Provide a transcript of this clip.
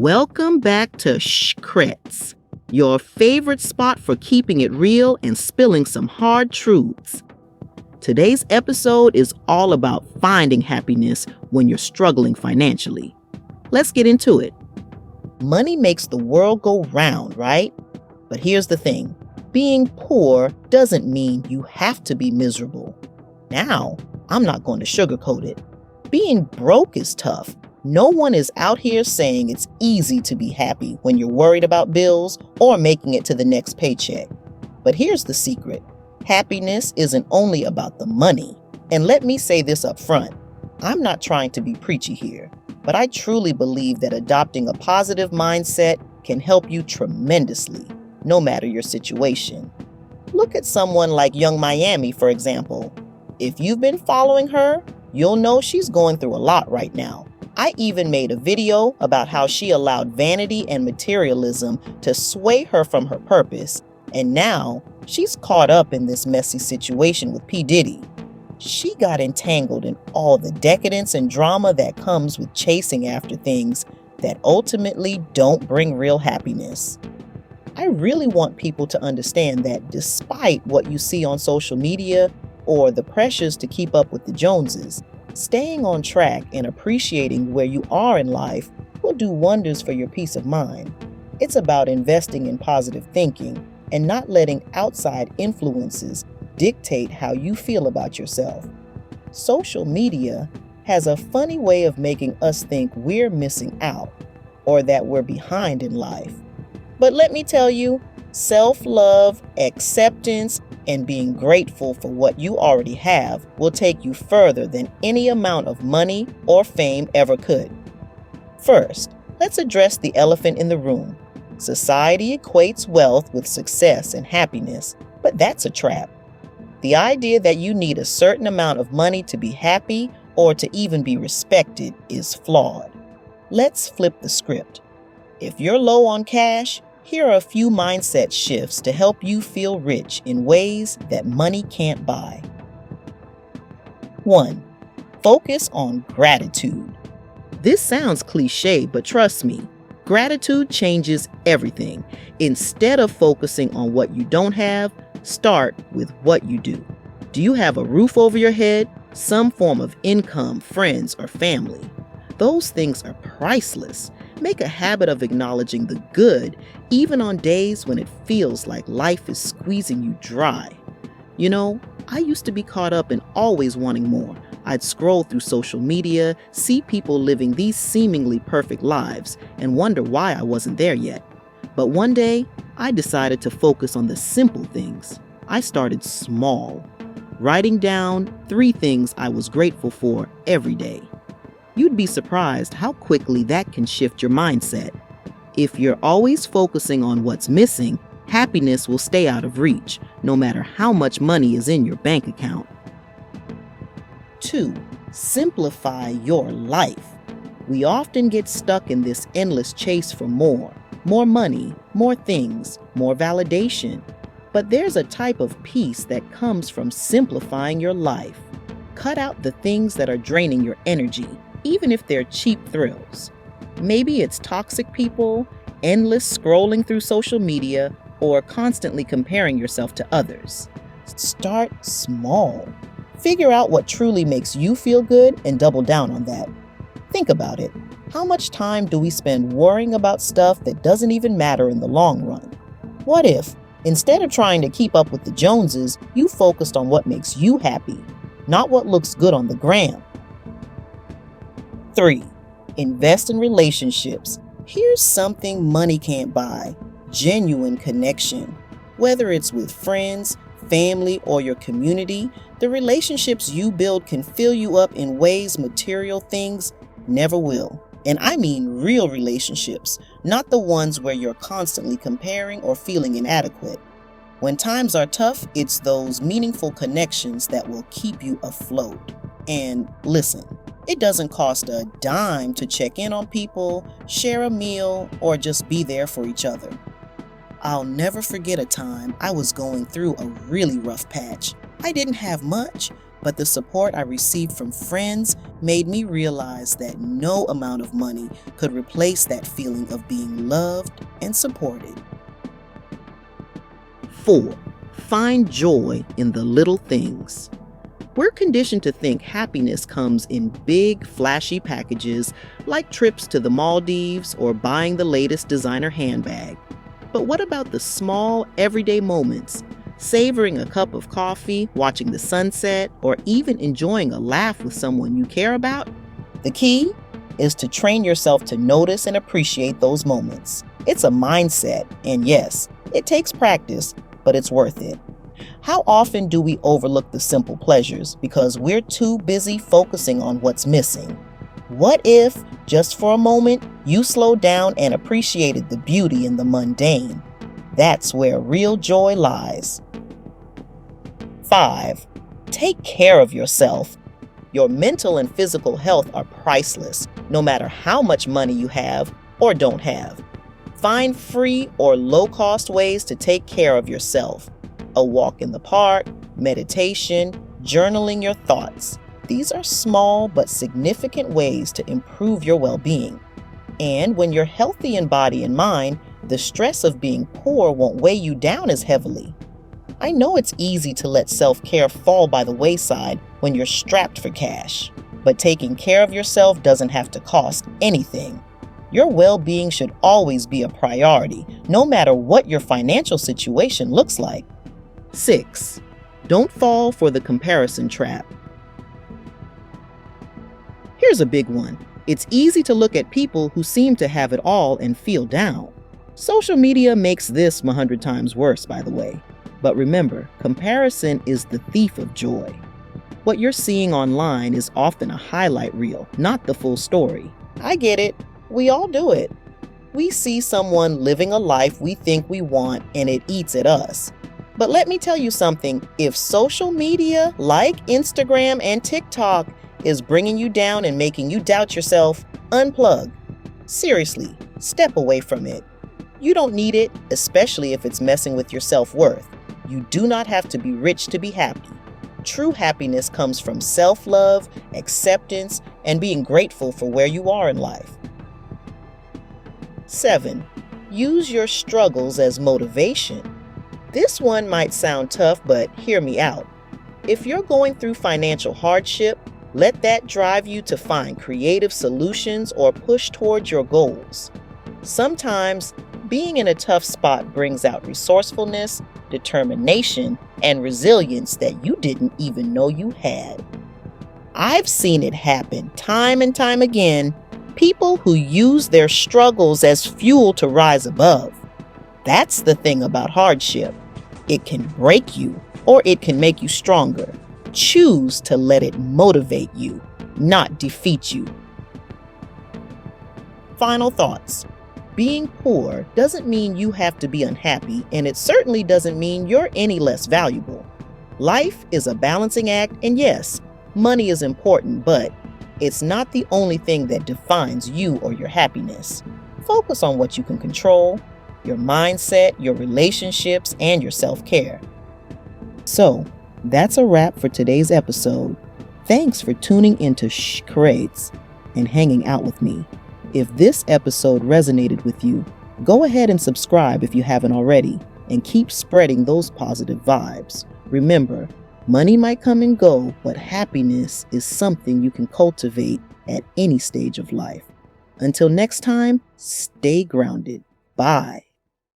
Welcome back to Shhhcrets, your favorite spot for keeping it real and spilling some hard truths. Today's episode is all about finding happiness when you're struggling financially. Let's get into it. Money makes the world go round, right? But here's the thing. Being poor doesn't mean you have to be miserable. Now, I'm not going to sugarcoat it. Being broke is tough. No one is out here saying it's easy to be happy when you're worried about bills or making it to the next paycheck. But here's the secret. Happiness isn't only about the money. And let me say this up front. I'm not trying to be preachy here, but I truly believe that adopting a positive mindset can help you tremendously, no matter your situation. Look at someone like Young Miami, for example. If you've been following her, you'll know she's going through a lot right now. I even made a video about how she allowed vanity and materialism to sway her from her purpose, and now she's caught up in this messy situation with P. Diddy. She got entangled in all the decadence and drama that comes with chasing after things that ultimately don't bring real happiness. I really want people to understand that despite what you see on social media or the pressures to keep up with the Joneses, staying on track and appreciating where you are in life will do wonders for your peace of mind. It's about investing in positive thinking and not letting outside influences dictate how you feel about yourself. Social media has a funny way of making us think we're missing out or that we're behind in life. But let me tell you, self-love, acceptance, and being grateful for what you already have will take you further than any amount of money or fame ever could. First, let's address the elephant in the room. Society equates wealth with success and happiness, but that's a trap. The idea that you need a certain amount of money to be happy or to even be respected is flawed. Let's flip the script. If you're low on cash, here are a few mindset shifts to help you feel rich in ways that money can't buy. 1. Focus on gratitude. This sounds cliche, but trust me, gratitude changes everything. Instead of focusing on what you don't have, start with what you do. Do you have a roof over your head, some form of income, friends, or family? Those things are priceless. Make a habit of acknowledging the good, even on days when it feels like life is squeezing you dry. You know, I used to be caught up in always wanting more. I'd scroll through social media, see people living these seemingly perfect lives, and wonder why I wasn't there yet. But one day, I decided to focus on the simple things. I started small, writing down 3 things I was grateful for every day. You'd be surprised how quickly that can shift your mindset. If you're always focusing on what's missing, happiness will stay out of reach, no matter how much money is in your bank account. 2. Simplify your life. We often get stuck in this endless chase for more money, more things, more validation. But there's a type of peace that comes from simplifying your life. Cut out the things that are draining your energy, even if they're cheap thrills. Maybe it's toxic people, endless scrolling through social media, or constantly comparing yourself to others. Start small. Figure out what truly makes you feel good and double down on that. Think about it. How much time do we spend worrying about stuff that doesn't even matter in the long run? What if, instead of trying to keep up with the Joneses, you focused on what makes you happy, not what looks good on the gram? 3. Invest in relationships. Here's something money can't buy: genuine connection. Whether it's with friends, family, or your community, the relationships you build can fill you up in ways material things never will. And I mean real relationships, not the ones where you're constantly comparing or feeling inadequate. When times are tough, it's those meaningful connections that will keep you afloat. And listen, it doesn't cost a dime to check in on people, share a meal, or just be there for each other. I'll never forget a time I was going through a really rough patch. I didn't have much, But the support I received from friends made me realize that no amount of money could replace that feeling of being loved and supported. 4. Find joy in the little things. We're conditioned to think happiness comes in big, flashy packages like trips to the Maldives or buying the latest designer handbag. But what about the small, everyday moments? Savoring a cup of coffee, watching the sunset, or even enjoying a laugh with someone you care about? The key is to train yourself to notice and appreciate those moments. It's a mindset, and yes, it takes practice, but it's worth it. How often do we overlook the simple pleasures because we're too busy focusing on what's missing? What if, just for a moment, you slowed down and appreciated the beauty in the mundane? That's where real joy lies. 5. Take care of yourself. Your mental and physical health are priceless, no matter how much money you have or don't have. Find free or low-cost ways to take care of yourself. A walk in the park, meditation, journaling your thoughts. These are small but significant ways to improve your well-being. And when you're healthy in body and mind, the stress of being poor won't weigh you down as heavily. I know it's easy to let self-care fall by the wayside when you're strapped for cash, but taking care of yourself doesn't have to cost anything. Your well-being should always be a priority, no matter what your financial situation looks like. 6. Don't fall for the comparison trap. Here's a big one. It's easy to look at people who seem to have it all and feel down. Social media makes this 100 times worse, by the way. But remember, comparison is the thief of joy. What you're seeing online is often a highlight reel, not the full story. I get it. We all do it. We see someone living a life we think we want and it eats at us. But let me tell you something, if social media like Instagram and TikTok is bringing you down and making you doubt yourself, unplug. Seriously, step away from it. You don't need it, especially if it's messing with your self-worth. You do not have to be rich to be happy. True happiness comes from self-love, acceptance, and being grateful for where you are in life. 7. Use your struggles as motivation. This one might sound tough, but hear me out. If you're going through financial hardship, let that drive you to find creative solutions or push towards your goals. Sometimes, being in a tough spot brings out resourcefulness, determination, and resilience that you didn't even know you had. I've seen it happen time and time again. People who use their struggles as fuel to rise above. That's the thing about hardship. It can break you, or it can make you stronger. Choose to let it motivate you, not defeat you. Final thoughts. Being poor doesn't mean you have to be unhappy, and it certainly doesn't mean you're any less valuable. Life is a balancing act, and yes, money is important, but it's not the only thing that defines you or your happiness. Focus on what you can control, your mindset, your relationships, and your self-care. So, that's a wrap for today's episode. Thanks for tuning into Shhhcrets and hanging out with me. If this episode resonated with you, go ahead and subscribe if you haven't already, and keep spreading those positive vibes. Remember, money might come and go, but happiness is something you can cultivate at any stage of life. Until next time, stay grounded. Bye.